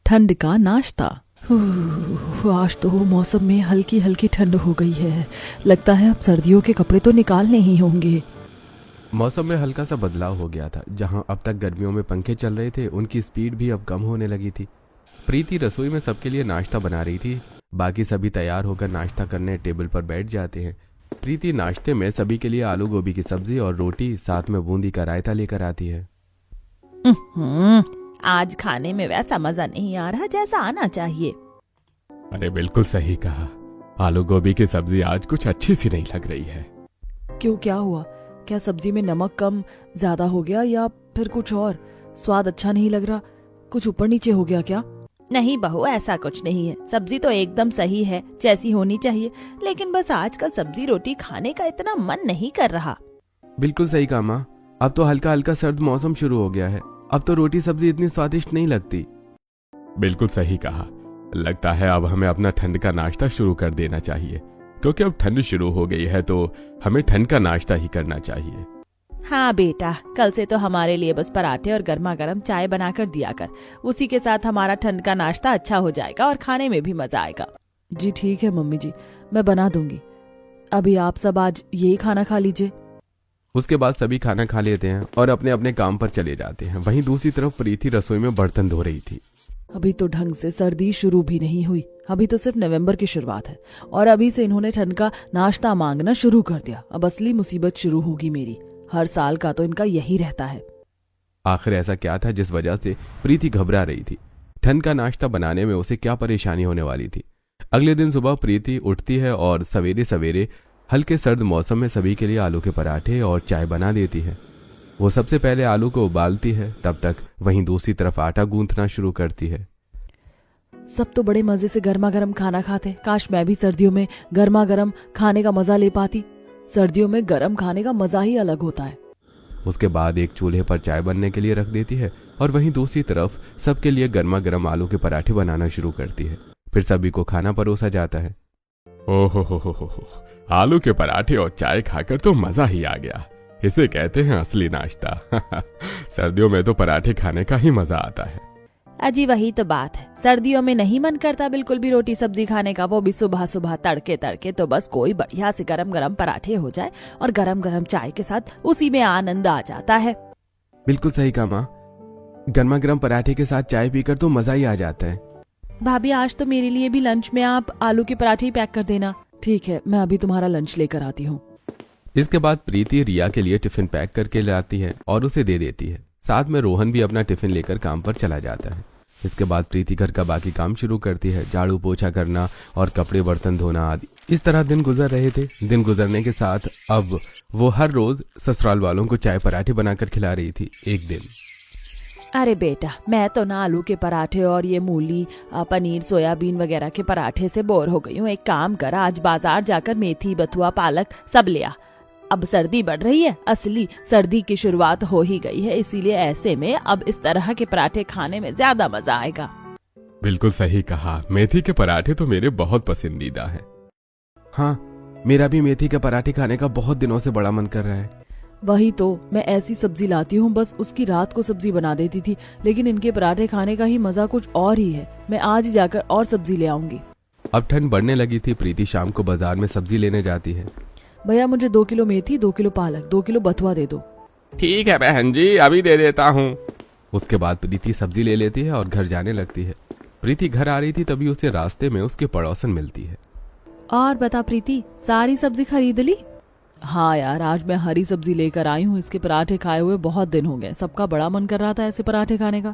ठंड का नाश्ता। आज तो मौसम में हल्की हल्की ठंड हो गई है। लगता है अब सर्दियों के कपड़े तो निकालने ही होंगे। मौसम में हल्का सा बदलाव हो गया था। जहां अब तक गर्मियों में पंखे चल रहे थे, उनकी स्पीड भी अब कम होने लगी थी। प्रीति रसोई में सबके लिए नाश्ता बना रही थी। बाकी सभी तैयार होकर नाश्ता करने टेबल पर बैठ जाते हैं। प्रीति नाश्ते में सभी के लिए आलू गोभी की सब्जी और रोटी, साथ में बूंदी का रायता लेकर आती है। आज खाने में वैसा मजा नहीं आ रहा जैसा आना चाहिए। अरे बिल्कुल सही कहा, आलू गोभी की सब्जी आज कुछ अच्छी सी नहीं लग रही है। क्यों, क्या हुआ? क्या सब्जी में नमक कम ज्यादा हो गया या फिर कुछ और? स्वाद अच्छा नहीं लग रहा? कुछ ऊपर नीचे हो गया क्या? नहीं बहू, ऐसा कुछ नहीं है। सब्जी तो एकदम सही है, जैसी होनी चाहिए। लेकिन बस आजकल सब्जी रोटी खाने का इतना मन नहीं कर रहा। बिल्कुल सही कहा माँ, अब तो हल्का हल्का सर्द मौसम शुरू हो गया है। अब तो रोटी सब्जी इतनी स्वादिष्ट नहीं लगती। बिल्कुल सही कहा, लगता है अब हमें अपना ठंड का नाश्ता शुरू कर देना चाहिए, क्योंकि अब ठंड शुरू हो गई है तो हमें ठंड का नाश्ता ही करना चाहिए। हाँ बेटा, कल से तो हमारे लिए बस पराठे और गर्मा गर्म चाय बनाकर दिया कर। उसी के साथ हमारा ठंड का नाश्ता अच्छा हो जाएगा और खाने में भी मजा आएगा। जी ठीक है मम्मी जी, मैं बना दूंगी। अभी आप सब आज यही खाना खा लीजिए। उसके बाद सभी खाना खा लेते हैं और अपने अपने काम पर चले जाते हैं। वहीं दूसरी तरफ प्रीति रसोई में बर्तन धो रही थी। अभी तो ढंग से सर्दी शुरू भी नहीं हुई। अभी तो सिर्फ नवंबर की शुरुआत है और अभी से इन्होंने ठंड का नाश्ता मांगना शुरू कर दिया। अब असली मुसीबत शुरू होगी मेरी। हर साल का तो इनका यही रहता है। आखिर ऐसा क्या था जिस वजह से प्रीति घबरा रही थी? ठंड का नाश्ता बनाने में उसे क्या परेशानी होने वाली थी? अगले दिन सुबह प्रीति उठती है और सवेरे सवेरे हल्के सर्द मौसम में सभी के लिए आलू के पराठे और चाय बना देती है। वो सबसे पहले आलू को उबालती है, तब तक वहीं दूसरी तरफ आटा गूंथना शुरू करती है। सब तो बड़े मजे से गर्मा गर्म खाना खाते। काश मैं भी सर्दियों में गर्मा गर्म खाने का मजा ले पाती। सर्दियों में गर्म खाने का मजा ही अलग होता है। उसके बाद एक चूल्हे पर चाय बनने के लिए रख देती है और वहीं दूसरी तरफ सबके लिए गर्मा गर्म आलू के पराठे बनाना शुरू करती है। फिर सभी को खाना परोसा जाता है। ओहो, आलू के पराठे और चाय खाकर तो मजा ही आ गया। इसे कहते हैं असली नाश्ता। सर्दियों में तो पराठे खाने का ही मजा आता है। अजी वही तो बात है, सर्दियों में नहीं मन करता बिल्कुल भी रोटी सब्जी खाने का, वो भी सुबह सुबह तड़के तड़के। तो बस कोई बढ़िया से गरम गरम पराठे हो जाए और गरम गरम चाय के साथ, उसी में आनंद आ जाता है। बिल्कुल सही कहा माँ, गर्मा गर्म पराठे के साथ चाय पीकर तो मजा ही आ जाता है। भाभी आज तो मेरे लिए भी लंच में आप आलू के पराठे ही पैक कर देना। ठीक है, मैं अभी तुम्हारा लंच लेकर आती हूँ। इसके बाद प्रीति रिया के लिए टिफिन पैक करके लाती है और उसे दे देती है। साथ में रोहन भी अपना टिफिन लेकर काम पर चला जाता है। इसके बाद प्रीति घर का बाकी काम शुरू करती है, झाड़ू पोछा करना और कपड़े बर्तन धोना आदि। इस तरह दिन गुजर रहे थे। दिन गुजरने के साथ अब वो हर रोज ससुराल वालों को चाय पराठे बनाकर खिला रही थी। एक दिन, अरे बेटा, मैं तो ना आलू के पराठे और ये मूली पनीर सोयाबीन वगैरह के पराठे से बोर हो गई हूँ। एक काम कर, आज बाजार जाकर मेथी बथुआ पालक सब ले आ। अब सर्दी बढ़ रही है, असली सर्दी की शुरुआत हो ही गई है, इसीलिए ऐसे में अब इस तरह के पराठे खाने में ज्यादा मजा आएगा। बिल्कुल सही कहा, मेथी के पराठे तो मेरे बहुत पसंदीदा हैं। हाँ, मेरा भी मेथी के पराठे खाने का बहुत दिनों से बड़ा मन कर रहा है। वही तो, मैं ऐसी सब्जी लाती हूँ, बस उसकी रात को सब्जी बना देती थी, लेकिन इनके पराठे खाने का ही मजा कुछ और ही है। मैं आज ही जाकर और सब्जी ले आऊंगी। अब ठंड बढ़ने लगी थी। प्रीति शाम को बाजार में सब्जी लेने जाती है। भैया मुझे 2 किलो मेथी, 2 किलो पालक, 2 किलो बथुआ दे दो। ठीक है बहन जी, अभी दे देता हूँ। उसके बाद प्रीति सब्जी ले लेती है और घर जाने लगती है। प्रीति घर आ रही थी, तभी उसे रास्ते में उसकी पड़ोसन मिलती है। और बता प्रीति, सारी सब्जी खरीद ली? हाँ यार, आज मैं हरी सब्जी लेकर आई हूँ। इसके पराठे खाए हुए बहुत दिन हो गए। सबका बड़ा मन कर रहा था ऐसे पराठे खाने का।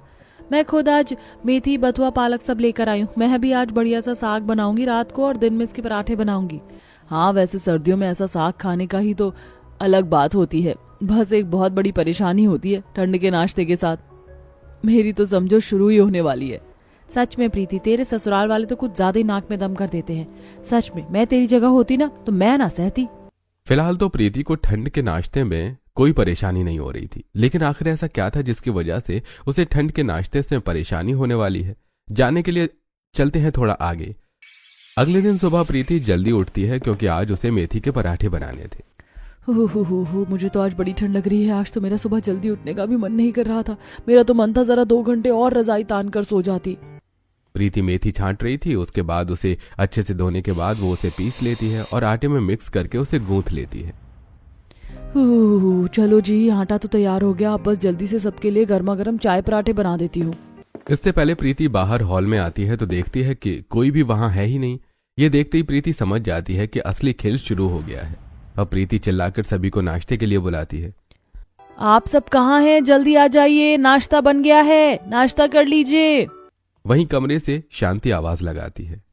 मैं खुद आज मेथी बथुआ पालक सब लेकर आई हूँ। मैं भी आज बढ़िया सा साग बनाऊंगी रात को और दिन में इसके पराठे बनाऊंगी। हाँ, वैसे सर्दियों में ऐसा साग खाने का ही तो अलग बात होती है। बस एक बहुत बड़ी परेशानी होती है ठंड के नाश्ते के साथ। मेरी तो समझो शुरू ही होने वाली है। सच में प्रीति, तेरे ससुराल वाले तो कुछ ज्यादा ही नाक में दम कर देते हैं। सच में, मैं तेरी जगह होती ना तो मैं ना सहती। फिलहाल तो प्रीति को ठंड के नाश्ते में कोई परेशानी नहीं हो रही थी, लेकिन आखिर ऐसा क्या था जिसकी वजह से उसे ठंड के नाश्ते से परेशानी होने वाली है? जानने के लिए चलते हैं थोड़ा आगे। अगले दिन सुबह प्रीति जल्दी उठती है क्योंकि आज उसे मेथी के पराठे बनाने थे। मुझे तो आज बड़ी ठंड लग रही है। आज तो मेरा सुबह जल्दी उठने का भी मन नहीं कर रहा था। मेरा तो मन था जरा 2 घंटे और रजाई तान कर सो जाती। प्रीति मेथी छांट रही थी। उसके बाद उसे अच्छे से धोने के बाद वो उसे पीस लेती है और आटे में मिक्स करके उसे गूंथ लेती है। चलो जी, आटा तो तैयार हो गया। अब बस जल्दी से सबके लिए गर्मा गर्म चाय पराठे बना देती हूँ। इससे पहले प्रीति बाहर हॉल में आती है तो देखती है कि कोई भी वहां है ही नहीं। ये देखते ही प्रीति समझ जाती है कि असली खेल शुरू हो गया है। अब प्रीति चिल्लाकर सभी को नाश्ते के लिए बुलाती है। आप सब कहाँ हैं? जल्दी आ जाइए, नाश्ता बन गया है, नाश्ता कर लीजिए। वहीं कमरे से शांति आवाज लगाती है।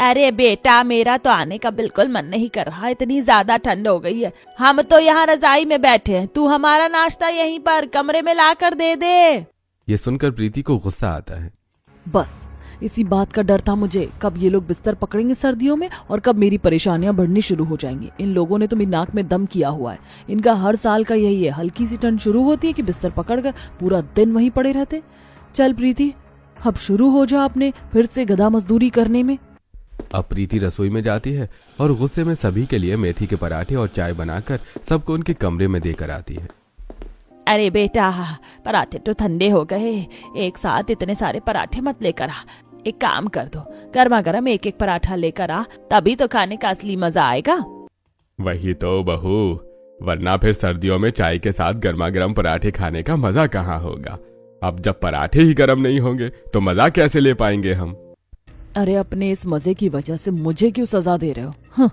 अरे बेटा, मेरा तो आने का बिल्कुल मन नहीं कर रहा, इतनी ज्यादा ठंड हो गई है। हम तो यहाँ रजाई में बैठे हैं, तू हमारा नाश्ता यहीं पर कमरे में ला कर दे दे। ये सुनकर प्रीति को गुस्सा आता है। बस इसी बात का डर था मुझे, कब ये लोग बिस्तर पकड़ेंगे सर्दियों में और कब मेरी परेशानियां बढ़नी शुरू हो जाएंगी। इन लोगों ने तो मेरी नाक में दम किया हुआ है। इनका हर साल का यही है, हल्की सी ठंड शुरू होती है कि बिस्तर पकड़कर पूरा दिन वहीं पड़े रहते। चल प्रीति, अब शुरू हो जा अपने फिर से गधा मजदूरी करने में। अब प्रीति रसोई में जाती है और गुस्से में सभी के लिए मेथी के पराठे और चाय बनाकर सबको उनके कमरे में देकर आती है। अरे बेटा, पराठे तो ठंडे हो गए, एक साथ इतने सारे पराठे मत लेकर आ। एक काम कर दो, गर्मा गर्म एक एक पराठा लेकर आ, तभी तो खाने का असली मजा आएगा। वही तो बहू, वरना फिर सर्दियों में चाय के साथ गर्मा गर्म पराठे खाने का मजा कहाँ होगा। अब जब पराठे ही गर्म नहीं होंगे तो मजा कैसे ले पाएंगे हम। अरे अपने इस मजे की वजह से मुझे क्यों सजा दे रहे हो?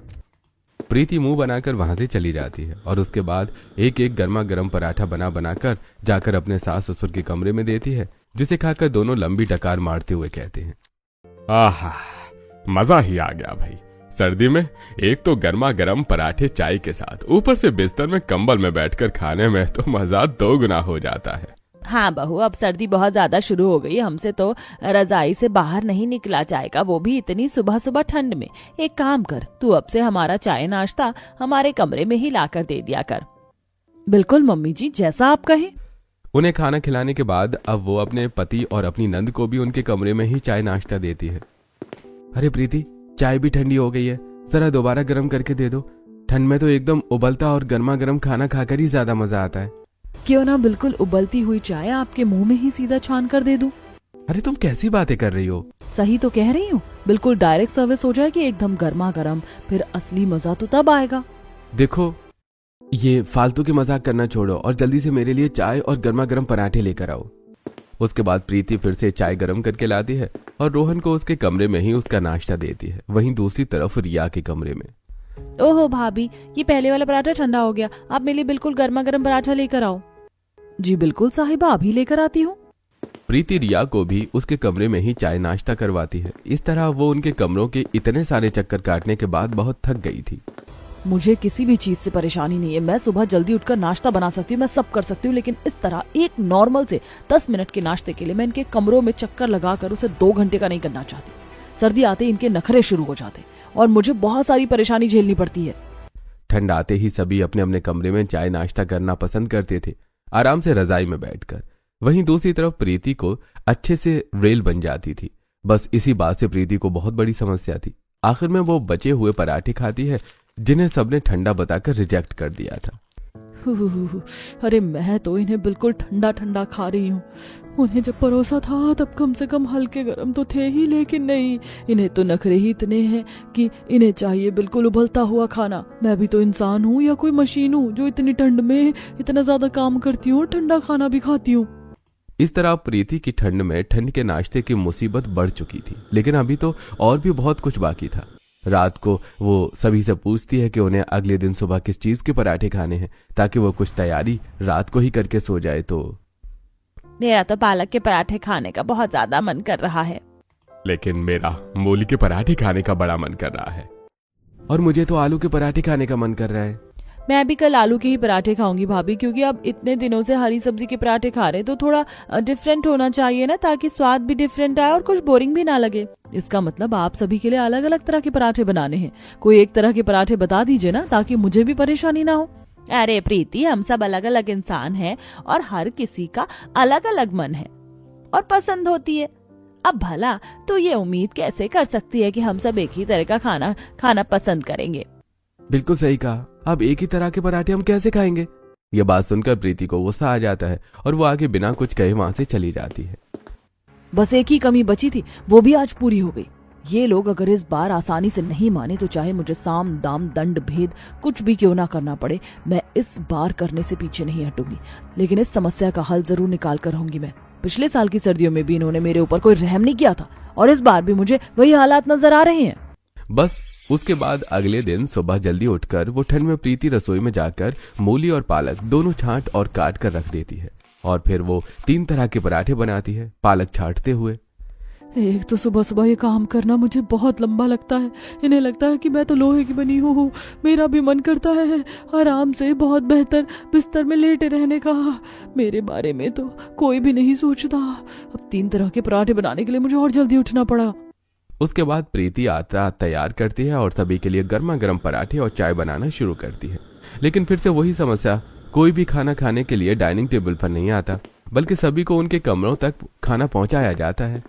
प्रीति मुंह बनाकर वहां से चली जाती है और उसके बाद एक एक गर्मा गर्म पराठा बना बनाकर जाकर अपने सास ससुर के कमरे में देती है, जिसे खाकर दोनों लंबी टकार मारते हुए कहते हैं, आहा, मजा ही आ गया भाई। सर्दी में एक तो गर्मा गर्म पराठे चाय के साथ, ऊपर से बिस्तर में कंबल में बैठकर खाने में तो मजा 2 गुना हो जाता है। हाँ बहू, अब सर्दी बहुत ज्यादा शुरू हो गई, हमसे तो रजाई से बाहर नहीं निकला जाएगा, वो भी इतनी सुबह सुबह ठंड में। एक काम कर, तू अब से हमारा चाय नाश्ता हमारे कमरे में ही लाकर दे दिया कर। बिल्कुल मम्मी जी, जैसा आप कहें। उन्हें खाना खिलाने के बाद अब वो अपने पति और अपनी नंद को भी उनके कमरे में ही चाय नाश्ता देती है। अरे प्रीति, चाय भी ठंडी हो गई है, जरा दोबारा गर्म करके दे दो। ठंड में तो एकदम उबलता और गर्मा गर्म खाना खाकर ही ज्यादा मजा आता है। क्यों ना बिल्कुल उबलती हुई चाय आपके मुंह में ही सीधा छान कर दे दूं? अरे तुम कैसी बातें कर रही हो? सही तो कह रही हूँ, बिल्कुल डायरेक्ट सर्विस हो जाएगी, एकदम गर्मा गर्म। फिर असली मजा तो तब आएगा। देखो, ये फालतू के मजाक करना छोड़ो और जल्दी से मेरे लिए चाय और गर्मा गर्म पराठे लेकर आओ। उसके बाद प्रीति फिर से चाय गर्म करके लाती है और रोहन को उसके कमरे में ही उसका नाश्ता देती है। वहीं दूसरी तरफ रिया के कमरे में, ओहो भाभी, ये पहले वाला पराठा ठंडा हो गया, आप मेरे लिए बिल्कुल गर्मा गर्म पराठा लेकर आओ। जी बिल्कुल साहिबा, अभी लेकर आती हूँ। प्रीति रिया को भी उसके कमरे में ही चाय नाश्ता करवाती है। इस तरह वो उनके कमरों के इतने सारे चक्कर काटने के बाद बहुत थक गई थी। मुझे किसी भी चीज से परेशानी नहीं है, मैं सुबह जल्दी उठकर नाश्ता बना सकती हूँ, मैं सब कर सकती हूँ, लेकिन इस तरह एक नॉर्मल से 10 मिनट के नाश्ते के लिए मैं इनके कमरों में चक्कर लगाकर उसे 2 घंटे का नहीं करना चाहती। सर्दी आते ही इनके नखरे शुरू हो जाते और मुझे बहुत सारी परेशानी झेलनी पड़ती है। ठंड आते ही सभी अपने अपने कमरे में चाय नाश्ता करना पसंद करते थे, आराम से रजाई में बैठकर। वहीं दूसरी तरफ प्रीति को अच्छे से रेल बन जाती थी। बस इसी बात से प्रीति को बहुत बड़ी समस्या थी। आखिर में वो बचे हुए पराठे खाती है, जिन्हें सबने ठंडा बताकर रिजेक्ट कर दिया था। अरे मैं तो इन्हें बिल्कुल ठंडा ठंडा खा रही हूँ। उन्हें जब परोसा था तब कम से कम हल्के गरम तो थे ही, लेकिन नहीं, इन्हें तो नखरे ही इतने हैं कि इन्हें चाहिए बिल्कुल उबलता हुआ खाना। मैं भी तो इंसान हूँ या कोई मशीन हूँ जो इतनी ठंड में इतना ज्यादा काम करती हूँ, ठंडा खाना भी खाती हूँ। इस तरह प्रीति की ठंड में ठंड के नाश्ते की मुसीबत बढ़ चुकी थी, लेकिन अभी तो और भी बहुत कुछ बाकी था। रात को वो सभी से पूछती है कि उन्हें अगले दिन सुबह किस चीज के पराठे खाने हैं, ताकि वो कुछ तैयारी रात को ही करके सो जाए। तो मेरा तो पालक के पराठे खाने का बहुत ज्यादा मन कर रहा है। लेकिन मेरा मूली के पराठे खाने का बड़ा मन कर रहा है, और मुझे तो आलू के पराठे खाने का मन कर रहा है। मैं भी कल आलू के ही पराठे खाऊंगी भाभी, क्योंकि अब इतने दिनों से हरी सब्जी के पराठे खा रहे तो थोड़ा डिफरेंट होना चाहिए ना, ताकि स्वाद भी डिफरेंट आए और कुछ बोरिंग भी ना लगे। इसका मतलब आप सभी के लिए अलग अलग तरह के पराठे बनाने हैं। कोई एक तरह के पराठे बता दीजिए ना, ताकि मुझे भी परेशानी ना हो। अरे प्रीति, हम सब अलग अलग इंसान हैं और हर किसी का अलग अलग मन है और पसंद होती है। अब भला तो ये उम्मीद कैसे कर सकती है कि हम सब एक ही तरह का खाना पसंद करेंगे। बिल्कुल सही कहा, अब एक ही तरह के पराठे हम कैसे खाएंगे। ये बात सुनकर प्रीति को गुस्सा आ जाता है और वो आगे बिना कुछ कहे वहां से चली जाती है। बस एक ही कमी बची थी, वो भी आज पूरी हो गई। ये लोग अगर इस बार आसानी से नहीं माने तो चाहे मुझे साम दाम दंड भेद कुछ भी क्यों ना करना पड़े, मैं इस बार करने से पीछे नहीं हटूंगी। लेकिन इस समस्या का हल जरूर निकाल कर रहूंगी मैं। पिछले साल की सर्दियों में भी इन्होंने मेरे ऊपर कोई रहम नहीं किया था और इस बार भी मुझे वही हालात नजर आ रहे हैं। बस उसके बाद अगले दिन सुबह जल्दी उठकर वो ठंड में प्रीति रसोई में जाकर मूली और पालक दोनों छांट और काट कर रख देती है और फिर वो 3 तरह के पराठे बनाती है, पालक छांटते हुए। एक तो सुबह सुबह ये काम करना मुझे बहुत लंबा लगता है। इन्हें लगता है कि मैं तो लोहे की बनी हूँ। मेरा भी मन करता है आराम से बहुत बेहतर बिस्तर में लेटे रहने का। मेरे बारे में तो कोई भी नहीं सोचता। अब 3 तरह के पराठे बनाने के लिए मुझे और जल्दी उठना पड़ा। उसके बाद प्रीति आटा तैयार करती है और सभी के लिए गर्मा गर्म पराठे और चाय बनाना शुरू करती है। लेकिन फिर से वही समस्या, कोई भी खाना खाने के लिए डाइनिंग टेबल पर नहीं आता, बल्कि सभी को उनके कमरों तक खाना पहुंचाया जाता है।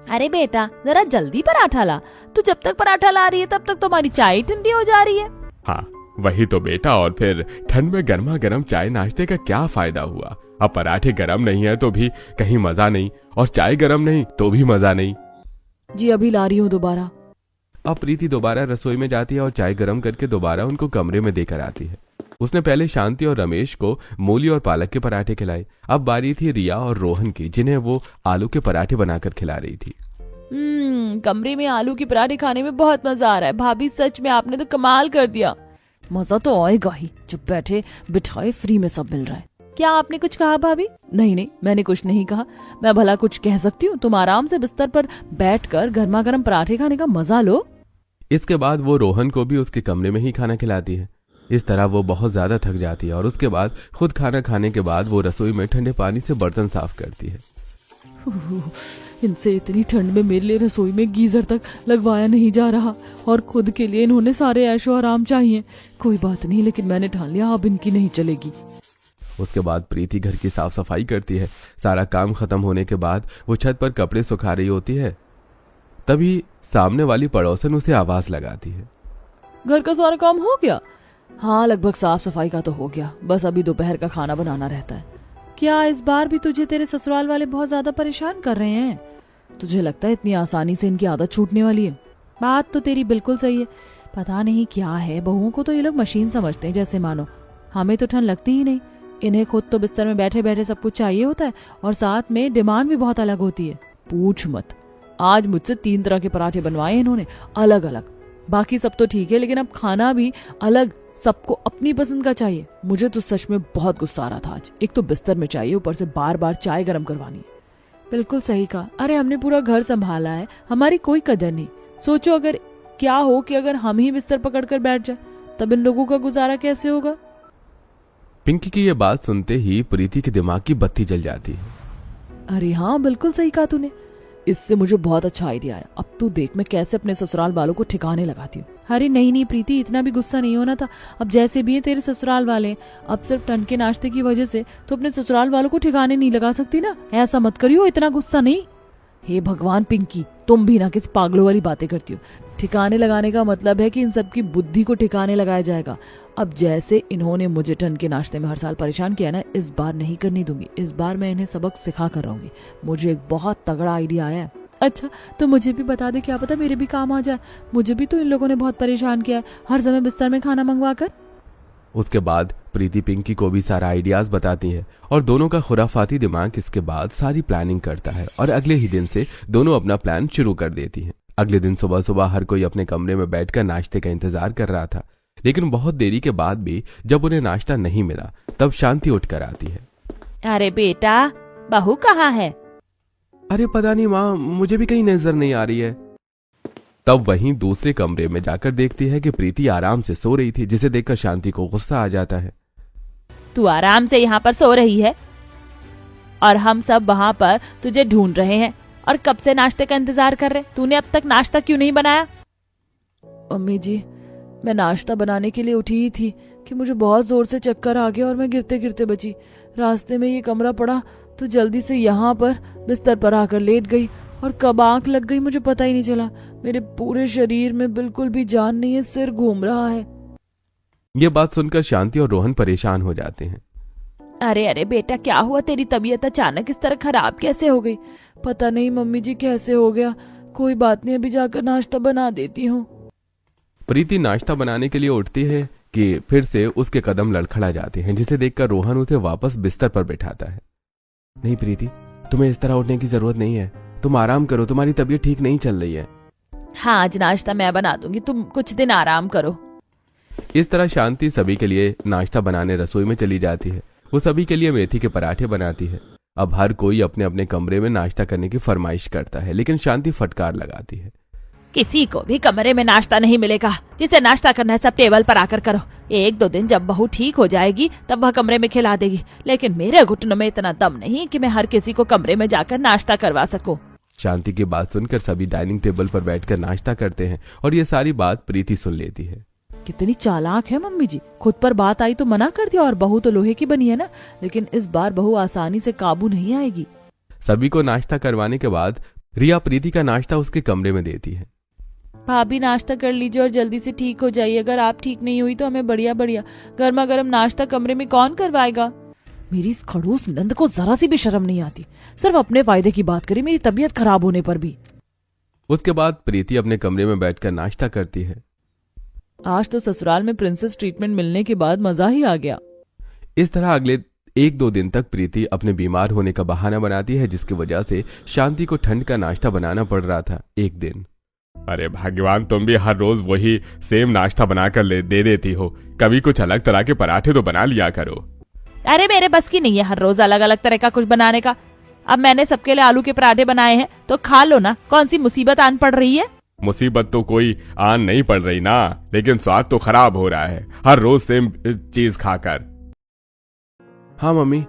अरे बेटा जरा जल्दी पराठा ला, तू जब तक पराठा ला रही है तब तक तुम्हारी चाय ठंडी हो जा रही है। हाँ वही तो बेटा, और फिर ठंड में गर्मा गर्म चाय नाश्ते का क्या फायदा हुआ। अब पराठे गर्म नहीं है तो भी कहीं मजा नहीं, और चाय गर्म नहीं तो भी मजा नहीं। जी अभी ला रही हूँ दोबारा। अब प्रीति दोबारा रसोई में जाती है और चाय गर्म करके दोबारा उनको कमरे में देकर आती है। उसने पहले शांति और रमेश को मूली और पालक के पराठे खिलाए। अब बारी थी रिया और रोहन की, जिन्हें वो आलू के पराठे बनाकर खिला रही थी। कमरे में आलू के पराठे खाने में बहुत मजा आ रहा है। भाभी सच में आपने तो कमाल कर दिया। मजा तो आएगा ही जब बैठे बिठाए फ्री में सब मिल रहा है। क्या आपने कुछ कहा भाभी? नहीं, मैंने कुछ नहीं कहा। मैं भला कुछ कह सकती हूँ? तुम आराम से बिस्तर पर बैठकर गर्मा गर्म पराठे खाने का मजा लो। इसके बाद वो रोहन को भी उसके कमरे में ही खाना खिलाती है। इस तरह वो बहुत ज्यादा थक जाती है और उसके बाद खुद खाना खाने के बाद वो रसोई में ठंडे पानी से बर्तन साफ करती है। इनसे इतनी ठंड में मेरे लिए रसोई में गीजर तक लगवाया नहीं जा रहा और खुद के लिए इन्होंने सारे ऐशो आराम चाहिए। कोई बात नहीं, लेकिन मैंने ठान लिया अब इनकी नहीं चलेगी। उसके बाद प्रीति घर की साफ सफाई करती है। सारा काम खत्म होने के बाद वो छत पर कपड़े सुखा रही होती है, तभी सामने वाली पड़ोसन उसे आवाज लगाती है। घर का सारा काम हो गया? हाँ लगभग साफ सफाई का तो हो गया, बस अभी दोपहर का खाना बनाना रहता है। क्या इस बार भी तुझे तेरे ससुराल वाले बहुत ज्यादा परेशान कर रहे हैं? तुझे लगता है इतनी आसानी से इनकी आदत छूटने वाली है? बात तो तेरी बिल्कुल सही है। पता नहीं क्या है, बहुओं को तो ये लोग मशीन समझते हैं जैसे मानो। हमें तो ठंड लगती ही नहीं। इन्हें खुद तो बिस्तर में बैठे बैठे सब कुछ चाहिए होता है और साथ में डिमांड भी बहुत अलग होती है। पूछ मत, आज मुझसे 3 तरह के पराठे बनवाए इन्होंने अलग अलग। बाकी सब तो ठीक है, लेकिन अब खाना भी अलग, सबको अपनी पसंद का चाहिए। मुझे तो सच में बहुत गुस्सा आ रहा था आज। एक तो बिस्तर में चाहिए, ऊपर से बार बार चाय गर्म करवानी है। बिल्कुल सही कहा। अरे हमने पूरा घर संभाला है, हमारी कोई कदर नहीं। सोचो अगर क्या हो कि अगर हम ही बिस्तर पकड़ कर बैठ जाए, तब इन लोगों का गुजारा कैसे होगा? पिंकी की ये बात सुनते ही प्रीति के दिमाग की बत्ती जल जाती है। अरे हाँ बिल्कुल सही कहा तूने, इससे मुझे बहुत अच्छा आइडिया आया। अब तू देख मैं कैसे अपने ससुराल वालों को ठिकाने लगाती हूँ। अरे नहीं प्रीति, इतना भी गुस्सा नहीं होना था। अब जैसे भी है तेरे ससुराल वाले, अब सिर्फ ठंड के नाश्ते की वजह से तो अपने ससुराल वालों को ठिकाने नहीं लगा सकती ना। ऐसा मत करियो, इतना गुस्सा नहीं। हे भगवान पिंकी, तुम भी ना किस पागलों वाली बातें करती हो। ठिकाने लगाने का मतलब है कि इन सब की बुद्धि को ठिकाने लगाया जाएगा। अब जैसे इन्होंने मुझे ठंड के नाश्ते में हर साल परेशान किया ना, इस बार नहीं करने दूंगी। इस बार मैं इन्हें सबक सिखा कर रहूंगी। मुझे एक बहुत तगड़ा आइडिया आया है। अच्छा तो मुझे भी बता दे, क्या पता मेरे भी काम आ जाए। मुझे भी तो इन लोगों ने बहुत परेशान किया है, हर समय बिस्तर में खाना मंगवा कर। उसके बाद प्रीति पिंकी को भी सारा आइडियाज बताती है और दोनों का खुराफाती दिमाग इसके बाद सारी प्लानिंग करता है और अगले ही दिन से दोनों अपना प्लान शुरू कर देती हैं। अगले दिन सुबह सुबह हर कोई अपने कमरे में बैठकर नाश्ते का इंतजार कर रहा था, लेकिन बहुत देरी के बाद भी जब उन्हें नाश्ता नहीं मिला तब शांति उठकर आती है। अरे बेटा, बहू कहाँ है? अरे पता नहीं माँ, मुझे भी कहीं नजर नहीं आ रही है। तब वहीं दूसरे कमरे में जाकर देखती है कि प्रीति आराम से सो रही थी, जिसे देखकर शांति को गुस्सा आ जाता है। तू आराम से यहाँ पर सो रही है और हम सब वहाँ पर तुझे ढूंढ रहे हैं और कब से नाश्ते का इंतजार कर रहे। तूने अब तक नाश्ता क्यों नहीं बनाया? अम्मी जी, मैं नाश्ता बनाने के लिए उठी ही थी कि मुझे बहुत जोर से चक्कर आ गया और मैं गिरते गिरते बची। रास्ते में ये कमरा पड़ा तो जल्दी से यहाँ पर बिस्तर पर आकर लेट गई और कब आंख लग गई मुझे पता ही नहीं चला। मेरे पूरे शरीर में बिल्कुल भी जान नहीं है, सिर घूम रहा है। ये बात सुनकर शांति और रोहन परेशान हो जाते हैं। अरे अरे बेटा, क्या हुआ? तेरी तबीयत अचानक इस तरह खराब कैसे हो गई? पता नहीं मम्मी जी कैसे हो गया। कोई बात नहीं, अभी जाकर नाश्ता बना देती हूँ। प्रीति नाश्ता बनाने के लिए उठती है कि फिर से उसके कदम लड़खड़ा जाते हैं, जिसे देखकर रोहन उसे वापस बिस्तर पर बैठाता है। नहीं प्रीति, तुम्हें इस तरह उठने की जरूरत नहीं है। तुम आराम करो, तुम्हारी तबीयत ठीक नहीं चल रही है। हाँ, आज नाश्ता मैं बना दूंगी, तुम कुछ दिन आराम करो। इस तरह शांति सभी के लिए नाश्ता बनाने रसोई में चली जाती है। वो सभी के लिए मेथी के पराठे बनाती है। अब हर कोई अपने अपने कमरे में नाश्ता करने की फरमाइश करता है, लेकिन शांति फटकार लगाती है। किसी को भी कमरे में नाश्ता नहीं मिलेगा। जिसे नाश्ता करना है सब टेबल पर आकर करो। 1-2 दिन जब बहू ठीक हो जाएगी तब वह कमरे में खिला देगी, लेकिन मेरे घुटनों में इतना दम नहीं कि मैं हर किसी को कमरे में जाकर नाश्ता करवा सकूं। शांति की बात सुनकर सभी डाइनिंग टेबल पर बैठकर नाश्ता करते हैं और ये सारी बात प्रीति सुन लेती है। कितनी चालाक है मम्मी जी, खुद पर बात आई तो मना कर दिया, और बहू तो लोहे की बनी है ना। लेकिन इस बार बहू आसानी से काबू नहीं आएगी। सभी को नाश्ता करवाने के बाद रिया प्रीति का नाश्ता उसके कमरे में देती है। भाभी नाश्ता कर लीजिए और जल्दी से ठीक हो जाइए। अगर आप ठीक नहीं हुई तो हमें बढ़िया बढ़िया गर्मा गर्म नाश्ता कमरे में कौन करवाएगा। मेरी इस खड़ूस नंद को जरा सी भी शर्म नहीं आती, सिर्फ अपने फायदे की बात करे, मेरी तबीयत खराब होने पर भी। उसके बाद प्रीति अपने कमरे में बैठकर नाश्ता करती है। आज तो ससुराल में प्रिंसेस ट्रीटमेंट मिलने के बाद मजा ही आ गया। इस तरह अगले 1-2 दिन तक प्रीति अपने बीमार होने का बहाना बनाती है, जिसकी वजह से शांति को ठंड का नाश्ता बनाना पड़ रहा था। एक दिन, अरे भगवान, तुम भी हर रोज वही सेम नाश्ता बनाकर दे देती हो। कभी कुछ अलग तरह के पराठे तो बना लिया करो। अरे मेरे बस की नहीं है हर रोज अलग अलग तरह का कुछ बनाने का। अब मैंने सबके लिए आलू के पराठे बनाए हैं तो खा लो ना। कौन सी मुसीबत आन पड़ रही है? मुसीबत तो कोई आन नहीं पड़ रही ना, लेकिन स्वाद तो खराब हो रहा है हर रोज सेम चीज खाकर। हाँ मम्मी,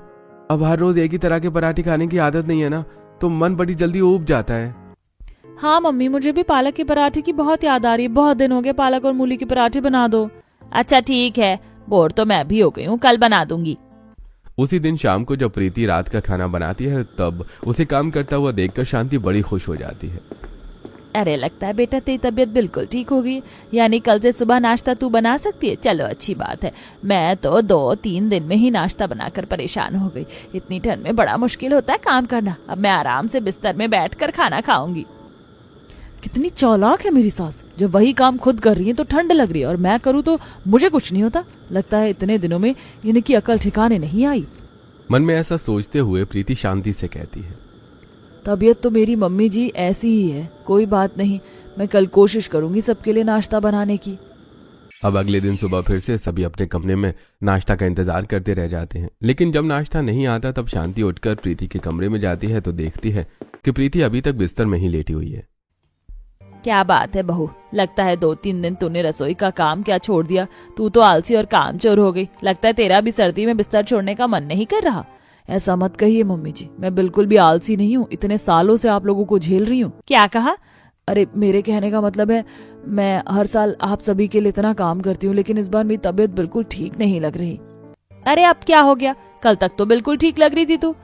अब हर रोज एक ही तरह के पराठे खाने की आदत नहीं है ना, तो मन बड़ी जल्दी ऊब जाता है। हाँ मम्मी, मुझे भी पालक के पराठे की बहुत याद आ रही है। बहुत दिन हो गए, पालक और मूली के पराठे बना दो। अच्छा ठीक है, बोर तो मैं भी हो गई हूँ, कल बना दूंगी। उसी दिन शाम को जब प्रीति रात का खाना बनाती है तब उसे काम करता हुआ देखकर शांति बड़ी खुश हो जाती है। अरे लगता है बेटा तेरी तबीयत बिल्कुल ठीक हो गई, यानी कल से सुबह नाश्ता तू बना सकती है। चलो अच्छी बात है, मैं तो 2-3 दिन में ही नाश्ता बनाकर परेशान हो गई। इतनी ठंड में बड़ा मुश्किल होता है काम करना। अब मैं आराम से बिस्तर में बैठकर खाना खाऊंगी। कितनी चालाक है मेरी सास, जब वही काम खुद कर रही है तो ठंड लग रही है, और मैं करूँ तो मुझे कुछ नहीं होता। लगता है इतने दिनों में इनकी अकल ठिकाने नहीं आई। मन में ऐसा सोचते हुए प्रीति शांति से कहती है, तबीयत तो मेरी मम्मी जी ऐसी ही है, कोई बात नहीं, मैं कल कोशिश करूंगी सबके लिए नाश्ता बनाने की। अब अगले दिन सुबह फिर से सभी अपने कमरे में नाश्ता का इंतजार करते रह जाते हैं, लेकिन जब नाश्ता नहीं आता तब शांति उठकर प्रीति के कमरे में जाती है तो देखती है कि प्रीति अभी तक बिस्तर में ही लेटी हुई है। क्या बात है बहू, लगता है 2-3 दिन तूने रसोई का काम क्या छोड़ दिया। तू तो आलसी और कामचोर हो गई। लगता है तेरा भी सर्दी में बिस्तर छोड़ने का मन नहीं कर रहा। ऐसा मत कहिए मम्मी जी, मैं बिल्कुल भी आलसी नहीं हूँ। इतने सालों से आप लोगों को झेल रही हूँ। क्या कहा? अरे मेरे कहने का मतलब है, मैं हर साल आप सभी के लिए इतना काम करती हूँ, लेकिन इस बार मेरी तबीयत बिल्कुल ठीक नहीं लग रही। अरे अब क्या हो गया? कल तक तो बिल्कुल ठीक लग रही थी तू।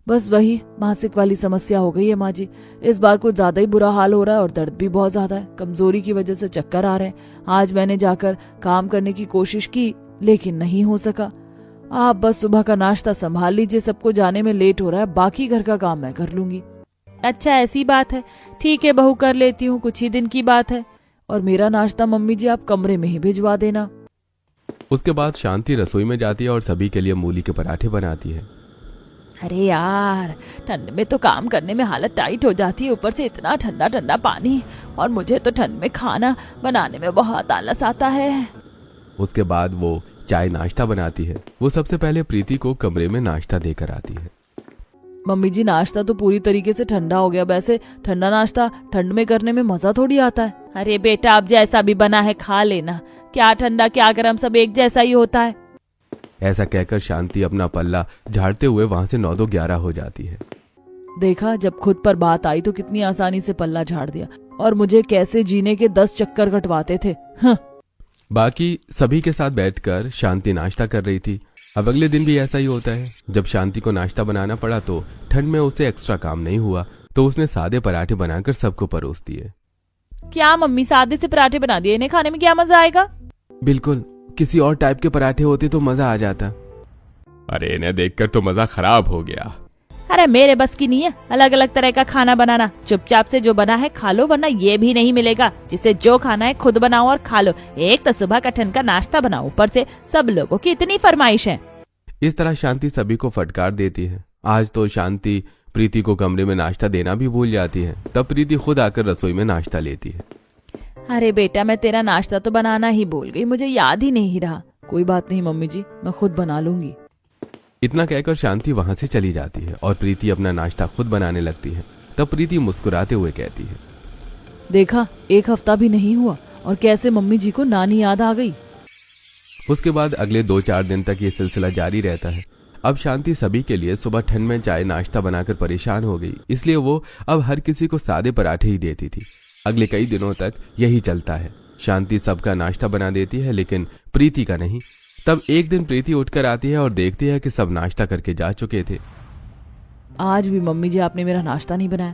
बस वही मासिक वाली समस्या हो गई है माँ जी। इस बार कुछ ज्यादा ही बुरा हाल हो रहा है और दर्द भी बहुत ज्यादा है। कमजोरी की वजह से चक्कर आ रहे हैं। आज मैंने जाकर काम करने की कोशिश की लेकिन नहीं हो सका। आप बस सुबह का नाश्ता संभाल लीजिए, सबको जाने में लेट हो रहा है, बाकी घर का काम मैं कर लूंगी। अच्छा ऐसी बात है, ठीक है बहू, कर लेती हूँ, कुछ ही दिन की बात है। और मेरा नाश्ता मम्मी जी आप कमरे में ही भिजवा देना। उसके बाद शांति रसोई में जाती है और सभी के लिए मूली के पराठे बनाती है। अरे यार, ठंड में तो काम करने में हालत टाइट हो जाती है, ऊपर से इतना ठंडा ठंडा पानी, और मुझे तो ठंड में खाना बनाने में बहुत आलस आता है। उसके बाद वो चाय नाश्ता बनाती है। वो सबसे पहले प्रीति को कमरे में नाश्ता देकर आती है। मम्मी जी नाश्ता तो पूरी तरीके से ठंडा हो गया। वैसे ठंडा नाश्ता ठंड में करने में मजा थोड़ी आता है। अरे बेटा, अब जैसा भी बना है खा लेना। क्या ठंडा क्या गरम, सब एक जैसा ही होता है। ऐसा कहकर शांति अपना पल्ला झाड़ते हुए वहां से 9-11 हो जाती है। देखा, जब खुद पर बात आई तो कितनी आसानी से पल्ला झाड़ दिया, और मुझे कैसे जीने के 10 चक्कर कटवाते थे। बाकी सभी के साथ बैठकर शांति नाश्ता कर रही थी। अब अगले दिन भी ऐसा ही होता है। जब शांति को नाश्ता बनाना पड़ा तो ठंड में उसे एक्स्ट्रा काम नहीं हुआ, तो उसने सादे पराठे बनाकर सबको परोस दिए। क्या मम्मी, सादे से पराठे बना दिए, इन्हें खाने में क्या मजा आएगा? बिल्कुल, किसी और टाइप के पराठे होते तो मजा आ जाता। अरे इन्हें देखकर तो मजा खराब हो गया। अरे मेरे बस की नहीं है अलग अलग तरह का खाना बनाना। चुपचाप से जो बना है खा लो, वरना ये भी नहीं मिलेगा। जिसे जो खाना है खुद बनाओ और खा लो। एक तो सुबह का ठंड का नाश्ता बनाओ, ऊपर से सब लोगों की इतनी फरमाइश है। इस तरह शांति सभी को फटकार देती है। आज तो शांति प्रीति को कमरे में नाश्ता देना भी भूल जाती है। तब प्रीति खुद आकर रसोई में नाश्ता लेती है। अरे बेटा, मैं तेरा नाश्ता तो बनाना ही भूल गई, मुझे याद ही नहीं रहा। कोई बात नहीं मम्मी जी, मैं खुद बना लूंगी। इतना कहकर शांति वहां से चली जाती है और प्रीति अपना नाश्ता खुद बनाने लगती है। तब प्रीति मुस्कुराते हुए कहती है, देखा, 1 हफ्ता भी नहीं हुआ और कैसे मम्मी जी को नानी याद आ गई। उसके बाद अगले 2-4 दिन तक ये सिलसिला जारी रहता है। अब शांति सभी के लिए सुबह ठंड में चाय नाश्ता बनाकर परेशान हो गई, इसलिए वो अब हर किसी को सादे पराठे ही देती थी। अगले कई दिनों तक यही चलता है। शांति सबका नाश्ता बना देती है, लेकिन प्रीति का नहीं। तब एक दिन प्रीति उठकर आती है और देखती है कि सब नाश्ता करके जा चुके थे। आज भी मम्मी जी आपने मेरा नाश्ता नहीं बनाया।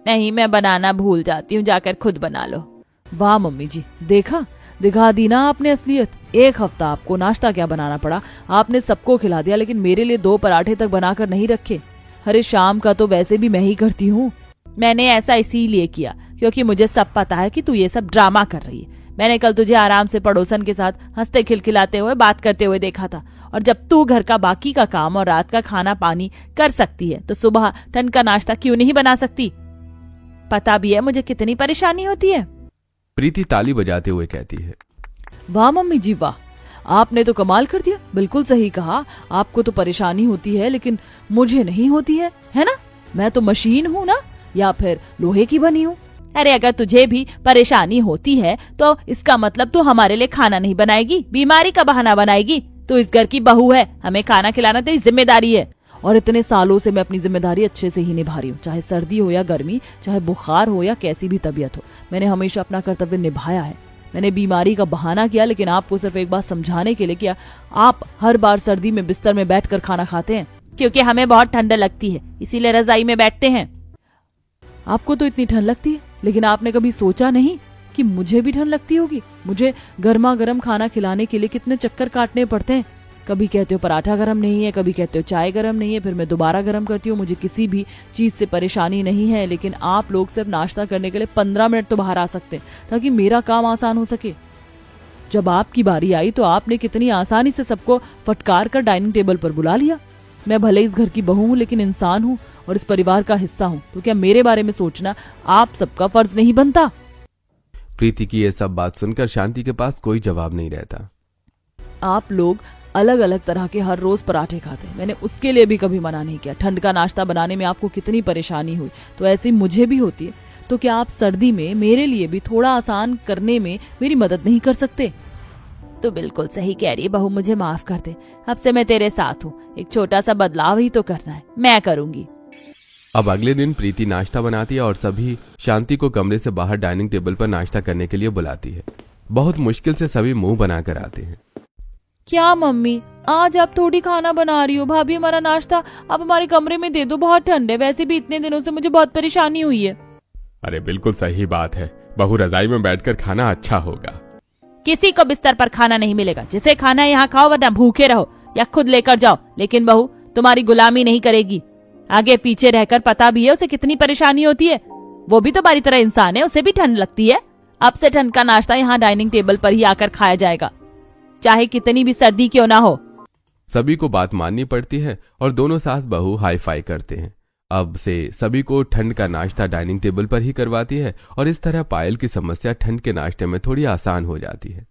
नहीं, मैं बनाना भूल जाती हूँ, जाकर खुद बना लो। वाह मम्मी जी, देखा, दिखा दी ना आपने असलियत। 1 हफ्ता आपको नाश्ता क्या बनाना पड़ा, आपने सबको खिला दिया, लेकिन मेरे लिए 2 पराठे तक बनाकर नहीं रखे। अरे शाम का तो वैसे भी मैं ही करती हूँ। मैंने ऐसा इसीलिए किया क्योंकि मुझे सब पता है कि तू ये सब ड्रामा कर रही है। मैंने कल तुझे आराम से पड़ोसन के साथ हंसते खिलखिलाते हुए बात करते हुए देखा था। और जब तू घर का बाकी का काम और रात का खाना पानी कर सकती है, तो सुबह ठंड का नाश्ता क्यों नहीं बना सकती? पता भी है मुझे कितनी परेशानी होती है। प्रीति ताली बजाते हुए कहती है, वाह मम्मी जी वाह, आपने तो कमाल कर दिया। बिल्कुल सही कहा, आपको तो परेशानी होती है लेकिन मुझे नहीं होती है ना? मैं तो मशीन हूँ ना, या फिर लोहे की बनी हूँ। अरे अगर तुझे भी परेशानी होती है तो इसका मतलब तू हमारे लिए खाना नहीं बनाएगी, बीमारी का बहाना बनाएगी। तू इस घर की बहू है, हमें खाना खिलाना तेरी जिम्मेदारी है। और इतने सालों से मैं अपनी जिम्मेदारी अच्छे से ही निभा रही हूँ, चाहे सर्दी हो या गर्मी, चाहे बुखार हो या कैसी भी तबीयत हो। मैंने हमेशा अपना कर्तव्य निभाया है। मैंने बीमारी का बहाना किया, लेकिन आपको सिर्फ एक बात समझाने के लिए किया। आप हर बार सर्दी में बिस्तर में बैठकर खाना खाते हैं। क्योंकि हमें बहुत ठंड लगती है, इसीलिए रजाई में बैठते हैं। आपको तो इतनी ठंड लगती है, लेकिन आपने कभी सोचा नहीं कि मुझे भी ठंड लगती होगी। मुझे गर्मा गर्म खाना खिलाने के लिए कितने चक्कर काटने पड़ते हैं। कभी कहते हो पराठा गर्म नहीं है, कभी कहते हो चाय गर्म नहीं है, फिर मैं दोबारा गर्म करती हूँ। मुझे किसी भी चीज से परेशानी नहीं है, लेकिन आप लोग सिर्फ नाश्ता करने के लिए 15 मिनट तो बाहर आ सकते हैं ताकि मेरा काम आसान हो सके। जब आपकी बारी आई तो आपने कितनी आसानी से सबको फटकार कर डाइनिंग टेबल पर बुला लिया। मैं भले इस घर की बहू हूँ, लेकिन इंसान हूँ और इस परिवार का हिस्सा हूँ, तो क्या मेरे बारे में सोचना आप सबका फर्ज नहीं बनता? प्रीति की यह सब बात सुनकर शांति के पास कोई जवाब नहीं रहता। आप लोग अलग अलग तरह के हर रोज पराठे खाते हैं, मैंने उसके लिए भी कभी मना नहीं किया। ठंड का नाश्ता बनाने में आपको कितनी परेशानी हुई, तो ऐसी मुझे भी होती है। तो क्या आप सर्दी में मेरे लिए भी थोड़ा आसान करने में मेरी मदद नहीं कर सकते? तो बिल्कुल सही कह रही है बहू, मुझे माफ कर दे। अब से मैं तेरे साथ हूँ, एक छोटा सा बदलाव ही तो करना है, मैं करूंगी। अब अगले दिन प्रीति नाश्ता बनाती है और सभी शांति को कमरे से बाहर डाइनिंग टेबल पर नाश्ता करने के लिए बुलाती है। बहुत मुश्किल से सभी मुंह बनाकर आते हैं। क्या मम्मी, आज आप थोड़ी खाना बना रही हो? भाभी हमारा नाश्ता आप हमारे कमरे में दे दो, बहुत ठंड है। वैसे भी इतने दिनों से मुझे बहुत परेशानी हुई है। अरे बिल्कुल सही बात है, बहू रजाई में बैठकर खाना अच्छा होगा। किसी को बिस्तर पर खाना नहीं मिलेगा। जिसे खाना है यहाँ खाओ, वरना भूखे रहो या खुद लेकर जाओ। लेकिन बहू तुम्हारी गुलामी नहीं करेगी। आगे पीछे रहकर पता भी है उसे कितनी परेशानी होती है। वो भी तुम्हारी तरह इंसान है, उसे भी ठंड लगती है। अब से ठंड का नाश्ता यहाँ डाइनिंग टेबल पर ही आकर खाया जाएगा, चाहे कितनी भी सर्दी क्यों ना हो। सभी को बात माननी पड़ती है और दोनों सास बहू हाई फाई करते हैं। अब से सभी को ठंड का नाश्ता डाइनिंग टेबल पर ही करवाती है और इस तरह पायल की समस्या ठंड के नाश्ते में थोड़ी आसान हो जाती है।